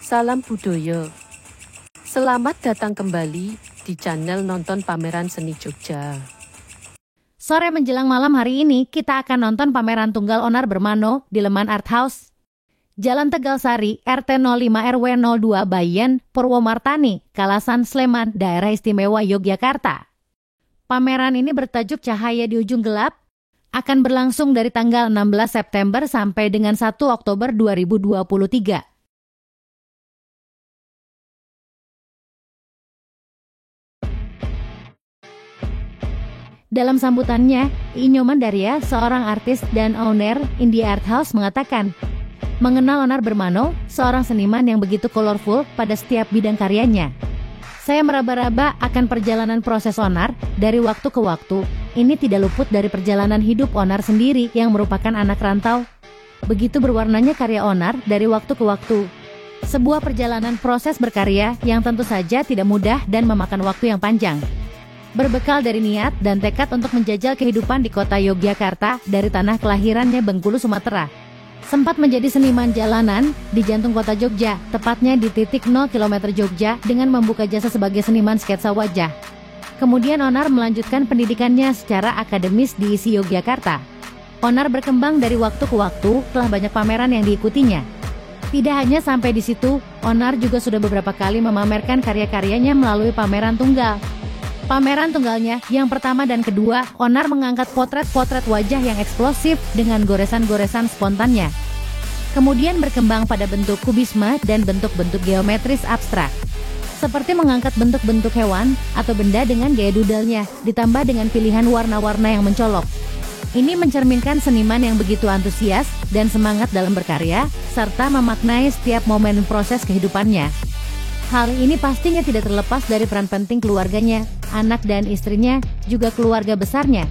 Salam budaya. Selamat datang kembali di channel Nonton Pameran Seni Jogja. Sore menjelang malam hari ini, kita akan nonton pameran tunggal Onar Bermano di Leman Art House, Jalan Tegal Sari, RT 05 RW 02 Bayen, Purwomartani, Kalasan, Sleman, Daerah Istimewa Yogyakarta. Pameran ini bertajuk Cahaya di Ujung Gelap, akan berlangsung dari tanggal 16 September sampai dengan 1 Oktober 2023. Dalam sambutannya, Inyoman Daria, seorang artis dan owner Indie Art House, mengatakan, mengenal Onar Bermano, seorang seniman yang begitu colorful pada setiap bidang karyanya. Saya meraba-raba akan perjalanan proses Onar dari waktu ke waktu. Ini tidak luput dari perjalanan hidup Onar sendiri yang merupakan anak rantau. Begitu berwarnanya karya Onar dari waktu ke waktu. Sebuah perjalanan proses berkarya yang tentu saja tidak mudah dan memakan waktu yang panjang. Berbekal dari niat dan tekad untuk menjajal kehidupan di kota Yogyakarta dari tanah kelahirannya Bengkulu, Sumatera. Sempat menjadi seniman jalanan di jantung kota Jogja, tepatnya di titik 0 km Jogja dengan membuka jasa sebagai seniman sketsa wajah. Kemudian Onar melanjutkan pendidikannya secara akademis di ISI Yogyakarta. Onar berkembang dari waktu ke waktu, telah banyak pameran yang diikutinya. Tidak hanya sampai di situ, Onar juga sudah beberapa kali memamerkan karya-karyanya melalui pameran tunggal. Pameran tunggalnya yang pertama dan kedua, Onar mengangkat potret-potret wajah yang eksplosif dengan goresan-goresan spontannya. Kemudian berkembang pada bentuk kubisme dan bentuk-bentuk geometris abstrak. Seperti mengangkat bentuk-bentuk hewan atau benda dengan gaya doodle-nya, ditambah dengan pilihan warna-warna yang mencolok. Ini mencerminkan seniman yang begitu antusias dan semangat dalam berkarya, serta memaknai setiap momen proses kehidupannya. Hal ini pastinya tidak terlepas dari peran penting keluarganya, anak dan istrinya, juga keluarga besarnya.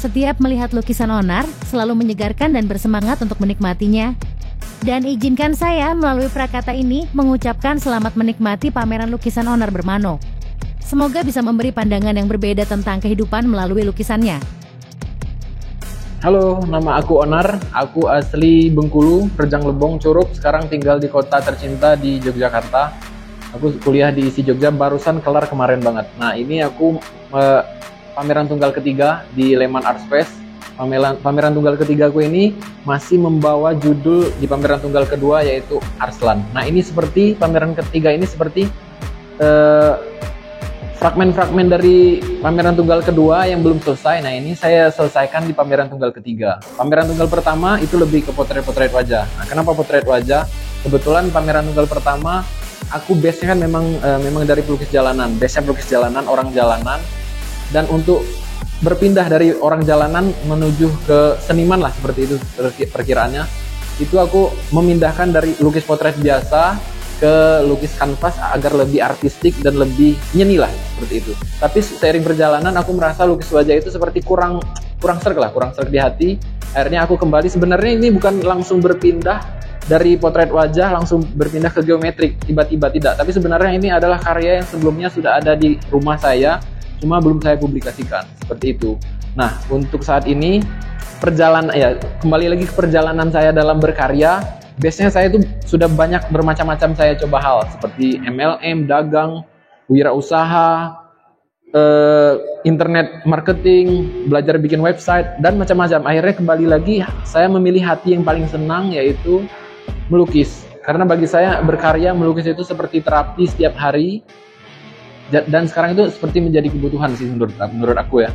Setiap melihat lukisan Onar, selalu menyegarkan dan bersemangat untuk menikmatinya. Dan izinkan saya melalui prakata ini mengucapkan selamat menikmati pameran lukisan Onar Bermano. Semoga bisa memberi pandangan yang berbeda tentang kehidupan melalui lukisannya. Halo, nama aku Onar. Aku asli Bengkulu, Rejang Lebong, Curug. Sekarang tinggal di kota tercinta di Yogyakarta. Aku kuliah di ISI Jogja, barusan kelar kemarin banget. Nah, ini aku pameran tunggal ketiga di Leman Art Space. Pameran tunggal ketiga aku ini masih membawa judul di pameran tunggal kedua, yaitu Arslan. Nah, ini seperti pameran ketiga ini seperti fragmen-fragmen dari pameran tunggal kedua yang belum selesai. Nah, ini saya selesaikan di pameran tunggal ketiga. Pameran tunggal pertama itu lebih ke potret-potret wajah. Nah, kenapa potret wajah? Kebetulan pameran tunggal pertama aku base-nya kan memang dari pelukis jalanan, base-nya pelukis jalanan, orang jalanan. Dan untuk berpindah dari orang jalanan menuju ke seniman lah, seperti itu perkiraannya. Itu aku memindahkan dari lukis potret biasa ke lukis kanvas agar lebih artistik dan lebih nyeni lah, seperti itu. Tapi seiring perjalanan aku merasa lukis wajah itu seperti kurang serg di hati. Akhirnya aku kembali, sebenarnya ini bukan langsung berpindah dari potret wajah langsung berpindah ke geometrik, tiba-tiba tidak. Tapi sebenarnya ini adalah karya yang sebelumnya sudah ada di rumah saya, cuma belum saya publikasikan, seperti itu. Nah, untuk saat ini kembali lagi ke perjalanan saya dalam berkarya. Biasanya saya itu sudah banyak bermacam-macam saya coba hal, seperti MLM, dagang, wirausaha, internet marketing, belajar bikin website, dan macam-macam. Akhirnya kembali lagi saya memilih hati yang paling senang, yaitu melukis. Karena bagi saya berkarya, melukis itu seperti terapi setiap hari. Dan sekarang itu seperti menjadi kebutuhan sih menurut aku ya.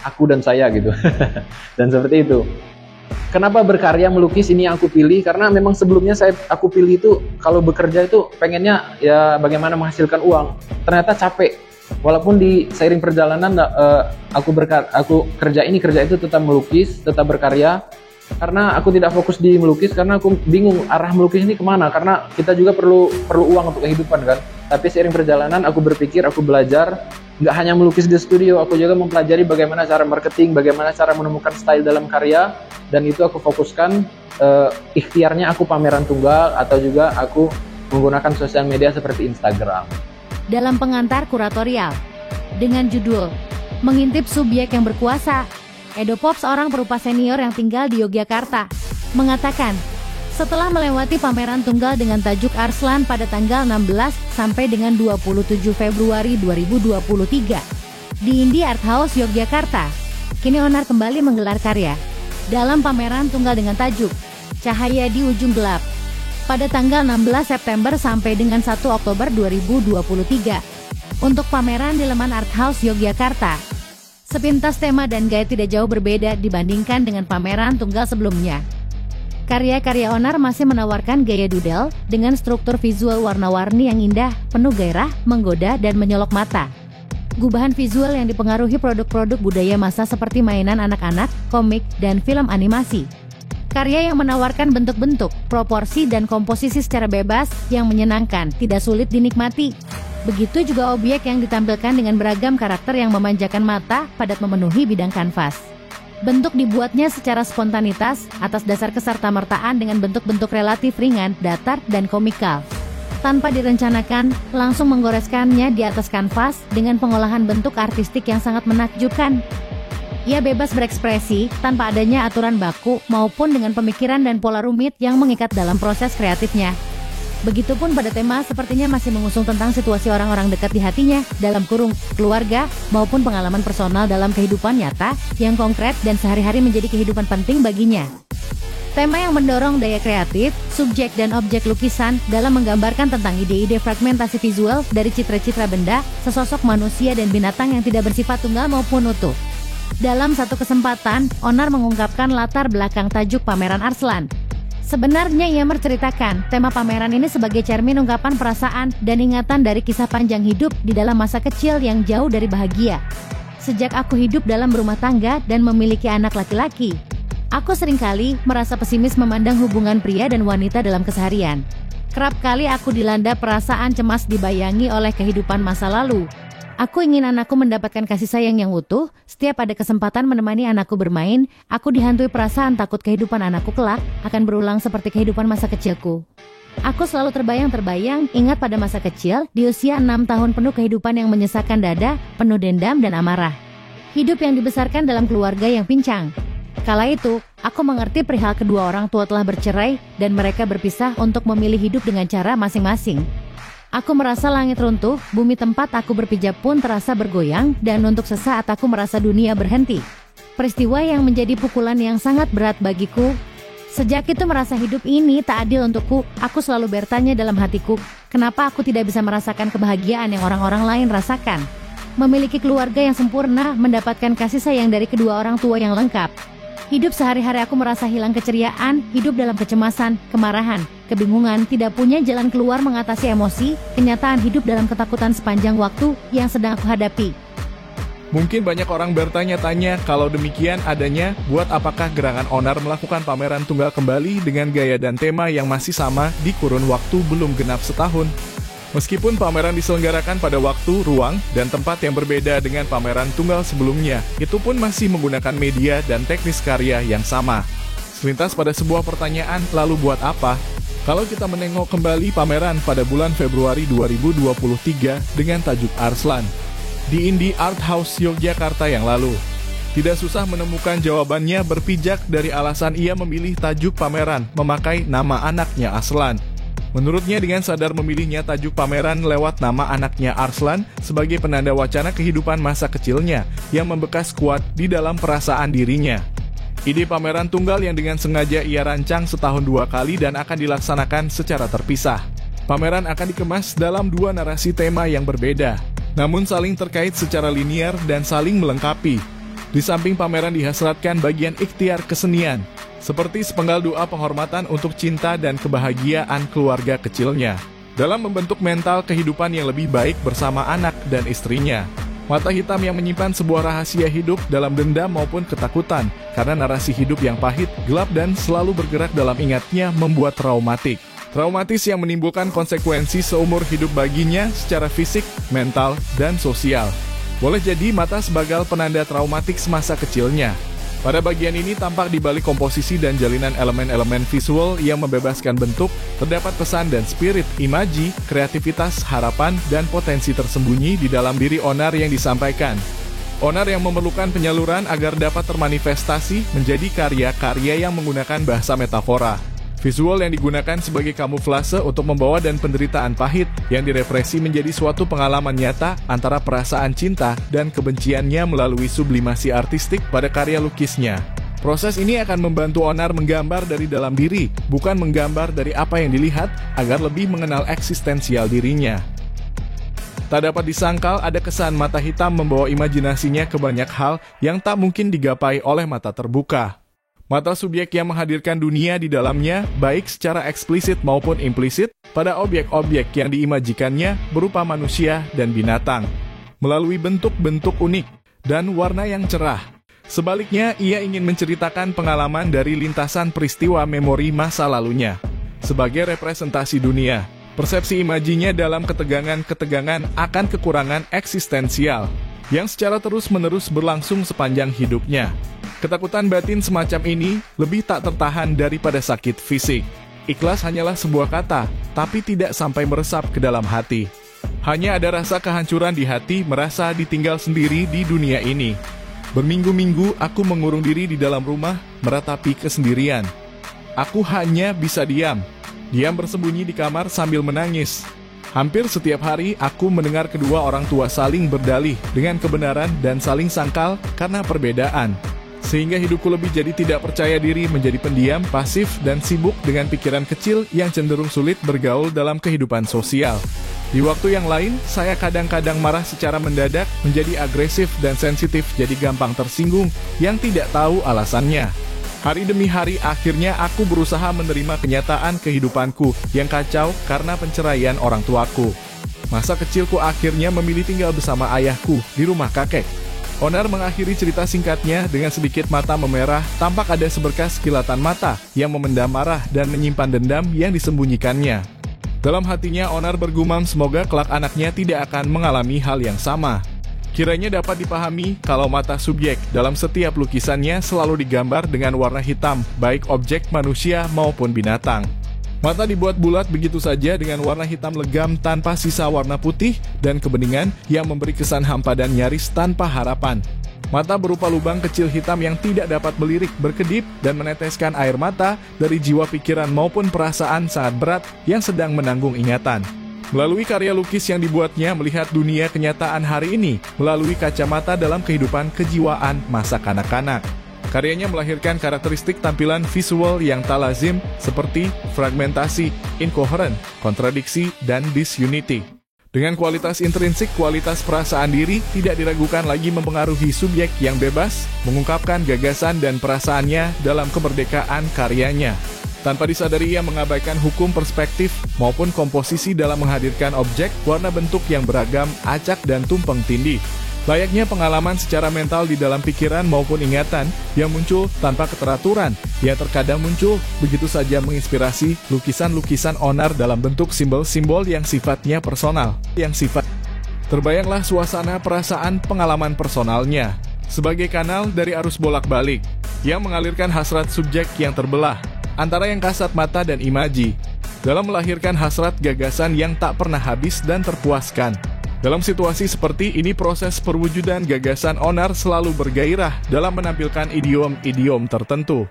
Aku dan saya gitu. Dan seperti itu. Kenapa berkarya melukis ini yang aku pilih? Karena memang sebelumnya aku pilih itu kalau bekerja itu pengennya ya bagaimana menghasilkan uang. Ternyata capek. Walaupun di seiring perjalanan aku kerja itu tetap melukis, tetap berkarya. Karena aku tidak fokus di melukis, karena aku bingung arah melukis ini kemana. Karena kita juga perlu uang untuk kehidupan kan. Tapi seiring perjalanan aku berpikir, aku belajar. Nggak hanya melukis di studio, aku juga mempelajari bagaimana cara marketing, bagaimana cara menemukan style dalam karya. Dan itu aku fokuskan, ikhtiarnya aku pameran tunggal, atau juga aku menggunakan sosial media seperti Instagram. Dalam pengantar kuratorial dengan judul Mengintip Subjek yang Berkuasa, Edo Pop, seorang perupa senior yang tinggal di Yogyakarta, mengatakan, Setelah melewati pameran tunggal dengan tajuk Arslan pada tanggal 16 sampai dengan 27 Februari 2023 di Indie Art House Yogyakarta, kini Onar kembali menggelar karya dalam pameran tunggal dengan tajuk Cahaya di Ujung Gelap pada tanggal 16 September sampai dengan 1 Oktober 2023 untuk pameran di Leman Art House Yogyakarta. Sepintas tema dan gaya tidak jauh berbeda dibandingkan dengan pameran tunggal sebelumnya. Karya-karya Onar masih menawarkan gaya doodle dengan struktur visual warna-warni yang indah, penuh gairah, menggoda, dan menyolok mata. Gubahan visual yang dipengaruhi produk-produk budaya masa seperti mainan anak-anak, komik, dan film animasi. Karya yang menawarkan bentuk-bentuk, proporsi, dan komposisi secara bebas yang menyenangkan, tidak sulit dinikmati. Begitu juga objek yang ditampilkan dengan beragam karakter yang memanjakan mata, padat memenuhi bidang kanvas. Bentuk dibuatnya secara spontanitas atas dasar kesertamertaan dengan bentuk-bentuk relatif ringan, datar, dan komikal. Tanpa direncanakan, langsung menggoreskannya di atas kanvas dengan pengolahan bentuk artistik yang sangat menakjubkan. Ia bebas berekspresi tanpa adanya aturan baku maupun dengan pemikiran dan pola rumit yang mengikat dalam proses kreatifnya. Begitupun pada tema sepertinya masih mengusung tentang situasi orang-orang dekat di hatinya, dalam kurung, keluarga, maupun pengalaman personal dalam kehidupan nyata, yang konkret dan sehari-hari menjadi kehidupan penting baginya. Tema yang mendorong daya kreatif, subjek dan objek lukisan dalam menggambarkan tentang ide-ide fragmentasi visual dari citra-citra benda, sesosok manusia dan binatang yang tidak bersifat tunggal maupun utuh. Dalam satu kesempatan, Onar mengungkapkan latar belakang tajuk pameran Arslan. Sebenarnya ia menceritakan tema pameran ini sebagai cermin ungkapan perasaan dan ingatan dari kisah panjang hidup di dalam masa kecil yang jauh dari bahagia. Sejak aku hidup dalam berumah tangga dan memiliki anak laki-laki, aku seringkali merasa pesimis memandang hubungan pria dan wanita dalam keseharian. Kerap kali aku dilanda perasaan cemas dibayangi oleh kehidupan masa lalu. Aku ingin anakku mendapatkan kasih sayang yang utuh. Setiap ada kesempatan menemani anakku bermain, aku dihantui perasaan takut kehidupan anakku kelak akan berulang seperti kehidupan masa kecilku. Aku selalu terbayang-terbayang ingat pada masa kecil, di usia 6 tahun penuh kehidupan yang menyesakkan dada, penuh dendam dan amarah. Hidup yang dibesarkan dalam keluarga yang pincang. Kala itu, aku mengerti perihal kedua orang tua telah bercerai dan mereka berpisah untuk memilih hidup dengan cara masing-masing. Aku merasa langit runtuh, bumi tempat aku berpijak pun terasa bergoyang, dan untuk sesaat aku merasa dunia berhenti. Peristiwa yang menjadi pukulan yang sangat berat bagiku. Sejak itu merasa hidup ini tak adil untukku. Aku selalu bertanya dalam hatiku, kenapa aku tidak bisa merasakan kebahagiaan yang orang-orang lain rasakan? Memiliki keluarga yang sempurna, mendapatkan kasih sayang dari kedua orang tua yang lengkap. Hidup sehari-hari aku merasa hilang keceriaan, hidup dalam kecemasan, kemarahan, kebingungan, tidak punya jalan keluar mengatasi emosi, kenyataan hidup dalam ketakutan sepanjang waktu yang sedang aku hadapi. Mungkin banyak orang bertanya-tanya, kalau demikian adanya, buat apakah gerangan Onar melakukan pameran tunggal kembali dengan gaya dan tema yang masih sama di kurun waktu belum genap setahun? Meskipun pameran diselenggarakan pada waktu, ruang, dan tempat yang berbeda dengan pameran tunggal sebelumnya, itu pun masih menggunakan media dan teknis karya yang sama. Selintas pada sebuah pertanyaan, lalu buat apa? Kalau kita menengok kembali pameran pada bulan Februari 2023 dengan tajuk Arslan di Indie Art House Yogyakarta yang lalu, tidak susah menemukan jawabannya berpijak dari alasan ia memilih tajuk pameran memakai nama anaknya Arslan. Menurutnya dengan sadar memilihnya tajuk pameran lewat nama anaknya Arslan sebagai penanda wacana kehidupan masa kecilnya yang membekas kuat di dalam perasaan dirinya. Ide pameran tunggal yang dengan sengaja ia rancang setahun 2 kali dan akan dilaksanakan secara terpisah. Pameran akan dikemas dalam 2 narasi tema yang berbeda, namun saling terkait secara linier dan saling melengkapi. Di samping pameran dihasratkan bagian ikhtiar kesenian, seperti sepenggal doa penghormatan untuk cinta dan kebahagiaan keluarga kecilnya, dalam membentuk mental kehidupan yang lebih baik bersama anak dan istrinya. Mata hitam yang menyimpan sebuah rahasia hidup dalam dendam maupun ketakutan, karena narasi hidup yang pahit, gelap dan selalu bergerak dalam ingatnya membuat traumatik. Traumatis yang menimbulkan konsekuensi seumur hidup baginya secara fisik, mental, dan sosial. Boleh jadi mata sebagai penanda traumatik semasa kecilnya. Pada bagian ini tampak di balik komposisi dan jalinan elemen-elemen visual yang membebaskan bentuk, terdapat pesan dan spirit, imaji, kreativitas, harapan, dan potensi tersembunyi di dalam diri Onar yang disampaikan. Onar yang memerlukan penyaluran agar dapat termanifestasi menjadi karya-karya yang menggunakan bahasa metafora, Visual yang digunakan sebagai kamuflase untuk membawa dan penderitaan pahit yang direpresi menjadi suatu pengalaman nyata antara perasaan cinta dan kebenciannya melalui sublimasi artistik pada karya lukisnya. Proses ini akan membantu Onar menggambar dari dalam diri, bukan menggambar dari apa yang dilihat, agar lebih mengenal eksistensial dirinya. Tak dapat disangkal ada kesan mata hitam membawa imajinasinya ke banyak hal yang tak mungkin digapai oleh mata terbuka. Mata subjek yang menghadirkan dunia di dalamnya, baik secara eksplisit maupun implisit, pada objek-objek yang diimajikannya berupa manusia dan binatang, melalui bentuk-bentuk unik dan warna yang cerah. Sebaliknya, ia ingin menceritakan pengalaman dari lintasan peristiwa memori masa lalunya. Sebagai representasi dunia, persepsi imajinya dalam ketegangan-ketegangan akan kekurangan eksistensial, yang secara terus-menerus berlangsung sepanjang hidupnya. Ketakutan batin semacam ini lebih tak tertahan daripada sakit fisik. Ikhlas hanyalah sebuah kata, tapi tidak sampai meresap ke dalam hati. Hanya ada rasa kehancuran di hati merasa ditinggal sendiri di dunia ini. Berminggu-minggu aku mengurung diri di dalam rumah, meratapi kesendirian. Aku hanya bisa diam bersembunyi di kamar sambil menangis. Hampir setiap hari aku mendengar kedua orang tua saling berdalih dengan kebenaran dan saling sangkal karena perbedaan. Sehingga hidupku lebih jadi tidak percaya diri, menjadi pendiam, pasif, dan sibuk dengan pikiran kecil yang cenderung sulit bergaul dalam kehidupan sosial. Di waktu yang lain, saya kadang-kadang marah secara mendadak, menjadi agresif dan sensitif, jadi gampang tersinggung yang tidak tahu alasannya. Hari demi hari akhirnya aku berusaha menerima kenyataan kehidupanku yang kacau karena penceraian orang tuaku. Masa kecilku akhirnya memilih tinggal bersama ayahku di rumah kakek. Onar mengakhiri cerita singkatnya dengan sedikit mata memerah, tampak ada seberkas kilatan mata yang memendam marah dan menyimpan dendam yang disembunyikannya. Dalam hatinya, Onar bergumam semoga kelak anaknya tidak akan mengalami hal yang sama. Kiranya dapat dipahami kalau mata subjek dalam setiap lukisannya selalu digambar dengan warna hitam, baik objek manusia maupun binatang. Mata dibuat bulat begitu saja dengan warna hitam legam tanpa sisa warna putih dan kebeningan yang memberi kesan hampa dan nyaris tanpa harapan. Mata berupa lubang kecil hitam yang tidak dapat melirik, berkedip, dan meneteskan air mata dari jiwa pikiran maupun perasaan sangat berat yang sedang menanggung ingatan. Melalui karya lukis yang dibuatnya melihat dunia kenyataan hari ini melalui kacamata dalam kehidupan kejiwaan masa kanak-kanak. Karyanya melahirkan karakteristik tampilan visual yang tak lazim seperti fragmentasi, incoherent, kontradiksi, dan disunity. Dengan kualitas intrinsik, kualitas perasaan diri tidak diragukan lagi mempengaruhi subjek yang bebas, mengungkapkan gagasan dan perasaannya dalam kemerdekaan karyanya. Tanpa disadari ia mengabaikan hukum perspektif maupun komposisi dalam menghadirkan objek, warna bentuk yang beragam, acak dan tumpang tindih. Layaknya pengalaman secara mental di dalam pikiran maupun ingatan yang muncul tanpa keteraturan, yang terkadang muncul begitu saja menginspirasi lukisan-lukisan Onar dalam bentuk simbol-simbol yang sifatnya personal. Terbayanglah suasana perasaan pengalaman personalnya sebagai kanal dari arus bolak-balik yang mengalirkan hasrat subjek yang terbelah antara yang kasat mata dan imaji dalam melahirkan hasrat gagasan yang tak pernah habis dan terpuaskan. Dalam situasi seperti ini, proses perwujudan gagasan Onar selalu bergairah dalam menampilkan idiom-idiom tertentu.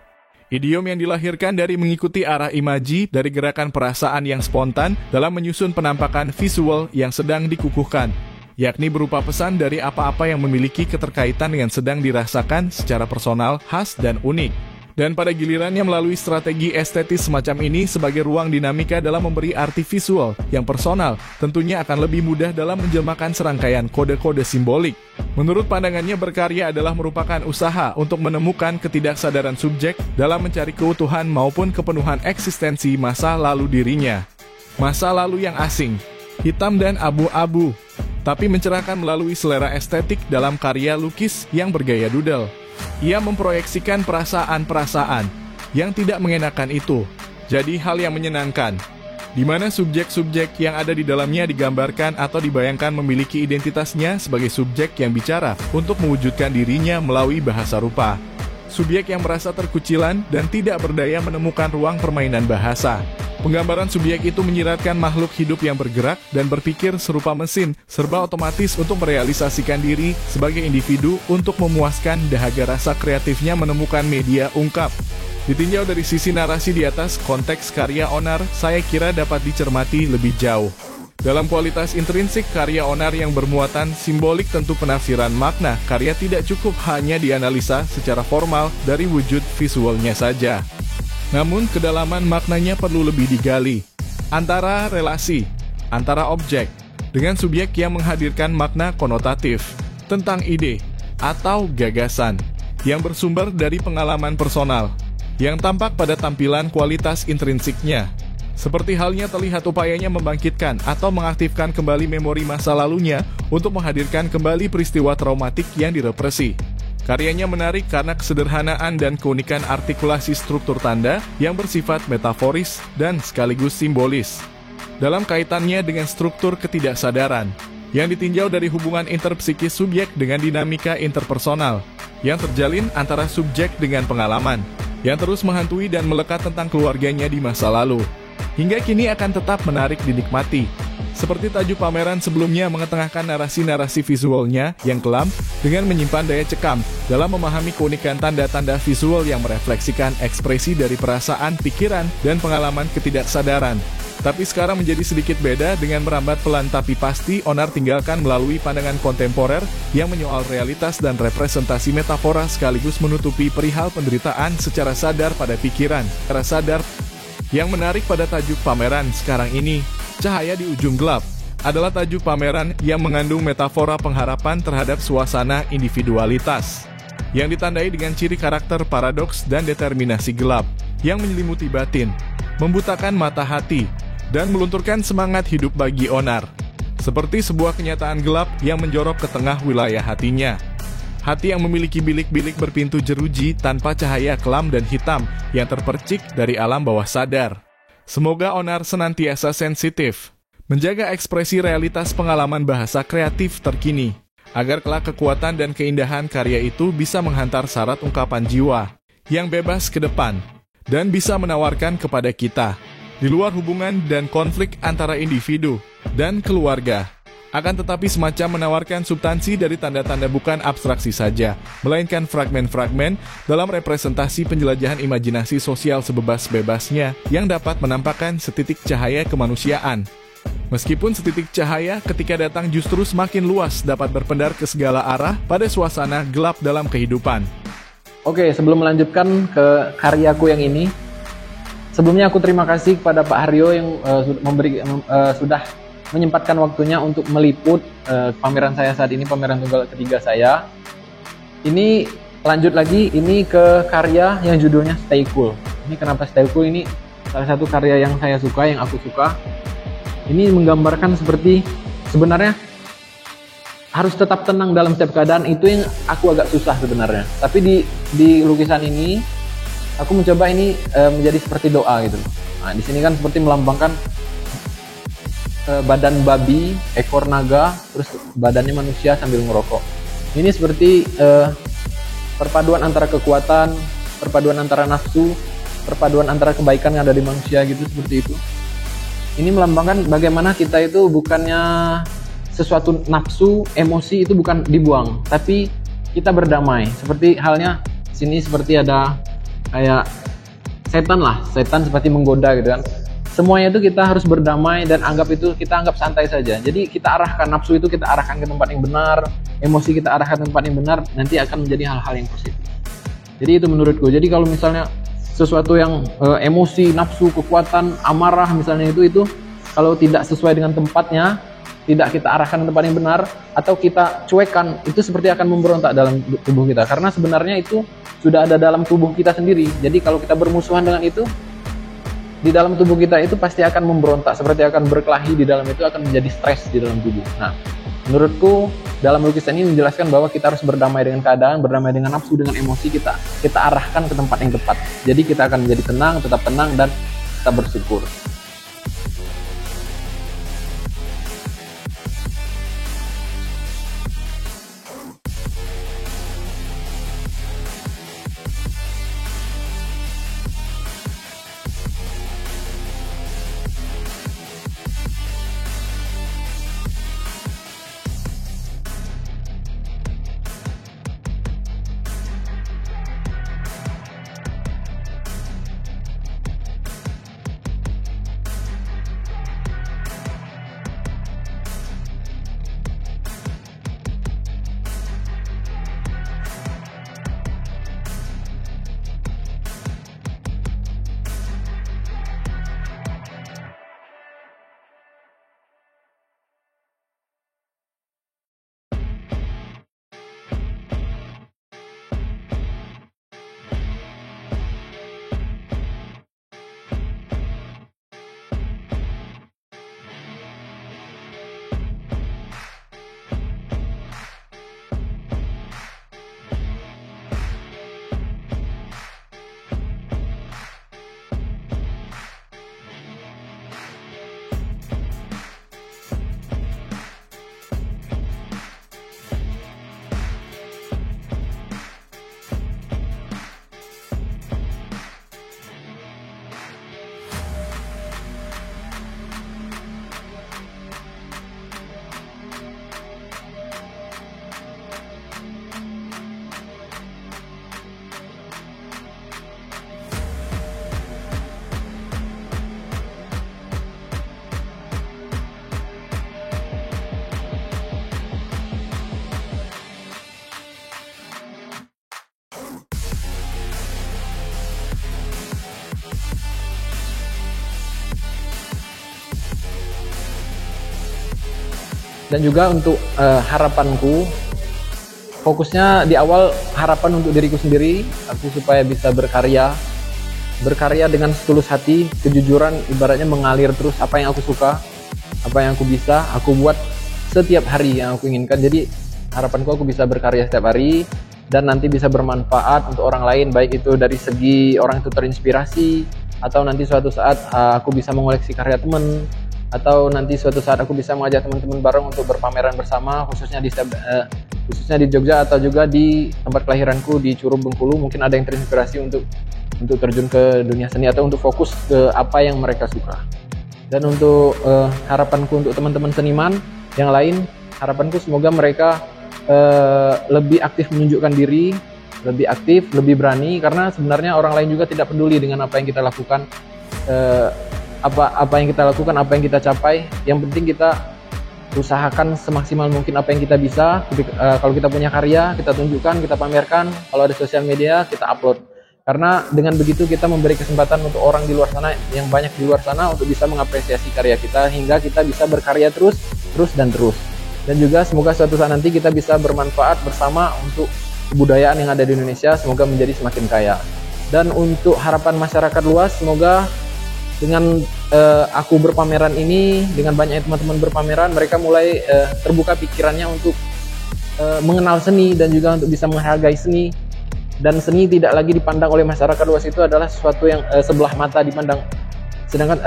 Idiom yang dilahirkan dari mengikuti arah imaji dari gerakan perasaan yang spontan dalam menyusun penampakan visual yang sedang dikukuhkan, yakni berupa pesan dari apa-apa yang memiliki keterkaitan dengan sedang dirasakan secara personal, khas, dan unik. Dan pada gilirannya melalui strategi estetis semacam ini sebagai ruang dinamika dalam memberi arti visual yang personal, tentunya akan lebih mudah dalam menjelmakan serangkaian kode-kode simbolik. Menurut pandangannya, berkarya adalah merupakan usaha untuk menemukan ketidaksadaran subjek dalam mencari keutuhan maupun kepenuhan eksistensi masa lalu dirinya. Masa lalu yang asing, hitam dan abu-abu, tapi mencerahkan melalui selera estetik dalam karya lukis yang bergaya doodle. Ia memproyeksikan perasaan-perasaan yang tidak mengenakan itu jadi hal yang menyenangkan, di mana subjek-subjek yang ada di dalamnya digambarkan atau dibayangkan memiliki identitasnya sebagai subjek yang bicara untuk mewujudkan dirinya melalui bahasa rupa. Subjek yang merasa terkucilan dan tidak berdaya menemukan ruang permainan bahasa. Penggambaran subjek itu menyiratkan makhluk hidup yang bergerak dan berpikir serupa mesin, serba otomatis untuk merealisasikan diri sebagai individu untuk memuaskan dahaga rasa kreatifnya menemukan media ungkap. Ditinjau dari sisi narasi di atas, konteks karya Onar saya kira dapat dicermati lebih jauh. Dalam kualitas intrinsik karya Onar yang bermuatan simbolik tentu penafsiran makna karya tidak cukup hanya dianalisa secara formal dari wujud visualnya saja. Namun kedalaman maknanya perlu lebih digali. Antara relasi, antara objek, dengan subjek yang menghadirkan makna konotatif tentang ide atau gagasan yang bersumber dari pengalaman personal, yang tampak pada tampilan kualitas intrinsiknya. Seperti halnya terlihat upayanya membangkitkan atau mengaktifkan kembali memori masa lalunya untuk menghadirkan kembali peristiwa traumatik yang direpresi. Karyanya menarik karena kesederhanaan dan keunikan artikulasi struktur tanda yang bersifat metaforis dan sekaligus simbolis. Dalam kaitannya dengan struktur ketidaksadaran, yang ditinjau dari hubungan interpsikis subjek dengan dinamika interpersonal, yang terjalin antara subjek dengan pengalaman, yang terus menghantui dan melekat tentang keluarganya di masa lalu. Hingga kini akan tetap menarik dinikmati. Seperti tajuk pameran sebelumnya mengetengahkan narasi-narasi visualnya yang kelam dengan menyimpan daya cekam dalam memahami keunikan tanda-tanda visual yang merefleksikan ekspresi dari perasaan, pikiran, dan pengalaman ketidaksadaran. Tapi sekarang menjadi sedikit beda dengan merambat pelan tapi pasti Onar tinggalkan melalui pandangan kontemporer yang menyoal realitas dan representasi metafora sekaligus menutupi perihal penderitaan secara sadar pada pikiran, secara sadar. Yang menarik pada tajuk pameran sekarang ini, Cahaya di Ujung Gelap, adalah tajuk pameran yang mengandung metafora pengharapan terhadap suasana individualitas, yang ditandai dengan ciri karakter paradoks dan determinasi gelap, yang menyelimuti batin, membutakan mata hati, dan melunturkan semangat hidup bagi Onar. Seperti sebuah kenyataan gelap yang menjorok ke tengah wilayah hatinya. Hati yang memiliki bilik-bilik berpintu jeruji tanpa cahaya kelam dan hitam yang terpercik dari alam bawah sadar. Semoga Onar senantiasa sensitif, menjaga ekspresi realitas pengalaman bahasa kreatif terkini, agar kelak kekuatan dan keindahan karya itu bisa menghantar syarat ungkapan jiwa yang bebas ke depan, dan bisa menawarkan kepada kita, di luar hubungan dan konflik antara individu dan keluarga, akan tetapi semacam menawarkan substansi dari tanda-tanda bukan abstraksi saja, melainkan fragmen-fragmen dalam representasi penjelajahan imajinasi sosial sebebas-bebasnya yang dapat menampakkan setitik cahaya kemanusiaan. Meskipun setitik cahaya ketika datang justru semakin luas dapat berpendar ke segala arah pada suasana gelap dalam kehidupan. Oke, sebelum melanjutkan ke karyaku yang ini, sebelumnya aku terima kasih kepada Pak Haryo yang sudah menyempatkan waktunya untuk meliput pameran saya saat ini, pameran tunggal ketiga saya. Ini lanjut lagi, ini ke karya yang judulnya Stay Cool. Ini kenapa Stay Cool? Ini salah satu karya yang saya suka, yang aku suka. Ini menggambarkan seperti sebenarnya harus tetap tenang dalam setiap keadaan, itu yang aku agak susah sebenarnya. Tapi di lukisan ini aku mencoba ini menjadi seperti doa gitu. Nah, di sini kan seperti melambangkan badan babi, ekor naga, terus badannya manusia sambil ngerokok. Ini seperti perpaduan antara kekuatan, perpaduan antara nafsu, perpaduan antara kebaikan yang ada di manusia gitu, seperti itu. Ini melambangkan bagaimana kita itu bukannya sesuatu nafsu, emosi itu bukan dibuang, tapi kita berdamai. Seperti halnya sini seperti ada kayak setan lah, setan seperti menggoda gitu kan. Semuanya itu kita harus berdamai dan kita anggap santai saja. Jadi kita arahkan nafsu itu, kita arahkan ke tempat yang benar, emosi kita arahkan ke tempat yang benar, nanti akan menjadi hal-hal yang positif. Jadi itu menurutku. Jadi kalau misalnya sesuatu yang emosi, nafsu, kekuatan, amarah misalnya itu kalau tidak sesuai dengan tempatnya, tidak kita arahkan ke tempat yang benar, atau kita cuekkan, itu seperti akan memberontak dalam tubuh kita. Karena sebenarnya itu sudah ada dalam tubuh kita sendiri. Jadi kalau kita bermusuhan dengan itu, di dalam tubuh kita itu pasti akan memberontak, seperti akan berkelahi di dalam itu, akan menjadi stres di dalam tubuh. Nah, menurutku dalam lukisan ini menjelaskan bahwa kita harus berdamai dengan keadaan, berdamai dengan nafsu, dengan emosi kita arahkan ke tempat yang tepat. Jadi kita akan menjadi tenang, tetap tenang, dan tetap bersyukur. Dan juga untuk harapanku, fokusnya di awal harapan untuk diriku sendiri, aku supaya bisa berkarya dengan setulus hati, kejujuran, ibaratnya mengalir terus apa yang aku suka, apa yang aku bisa, aku buat setiap hari yang aku inginkan. Jadi harapanku aku bisa berkarya setiap hari dan nanti bisa bermanfaat untuk orang lain, baik itu dari segi orang itu terinspirasi, atau nanti suatu saat aku bisa mengoleksi karya teman, atau nanti suatu saat aku bisa mengajak teman-teman bareng untuk berpameran bersama, khususnya di Jogja atau juga di tempat kelahiranku di Curup, Bengkulu. Mungkin ada yang terinspirasi untuk terjun ke dunia seni atau untuk fokus ke apa yang mereka suka. Dan untuk harapanku untuk teman-teman seniman yang lain, harapanku semoga mereka lebih aktif menunjukkan diri, lebih aktif, lebih berani, karena sebenarnya orang lain juga tidak peduli dengan apa yang kita lakukan, apa yang kita lakukan, apa yang kita capai. Yang penting kita usahakan semaksimal mungkin apa yang kita bisa. Kalau kita punya karya, kita tunjukkan, kita pamerkan. Kalau ada sosial media, kita upload. Karena dengan begitu kita memberi kesempatan untuk orang di luar sana, yang banyak di luar sana, untuk bisa mengapresiasi karya kita, hingga kita bisa berkarya terus. Dan juga semoga suatu saat nanti kita bisa bermanfaat bersama untuk kebudayaan yang ada di Indonesia, semoga menjadi semakin kaya. Dan untuk harapan masyarakat luas, semoga dengan aku berpameran ini, dengan banyak teman-teman berpameran, mereka mulai terbuka pikirannya untuk mengenal seni dan juga untuk bisa menghargai seni. Dan seni tidak lagi dipandang oleh masyarakat luas itu adalah sesuatu yang sebelah mata dipandang. Sedangkan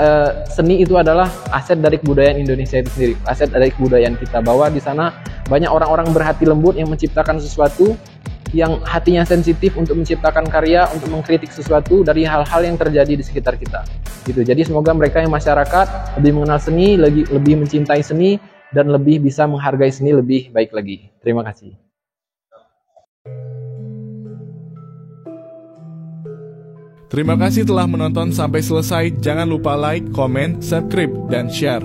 seni itu adalah aset dari kebudayaan Indonesia itu sendiri, aset dari kebudayaan kita, bahwa di sana banyak orang-orang berhati lembut yang menciptakan sesuatu, yang hatinya sensitif untuk menciptakan karya, untuk mengkritik sesuatu dari hal-hal yang terjadi di sekitar kita. Gitu. Jadi semoga mereka yang masyarakat lebih mengenal seni, lebih mencintai seni, dan lebih bisa menghargai seni lebih baik lagi. Terima kasih. Terima kasih telah menonton sampai selesai. Jangan lupa like, comment, subscribe, dan share.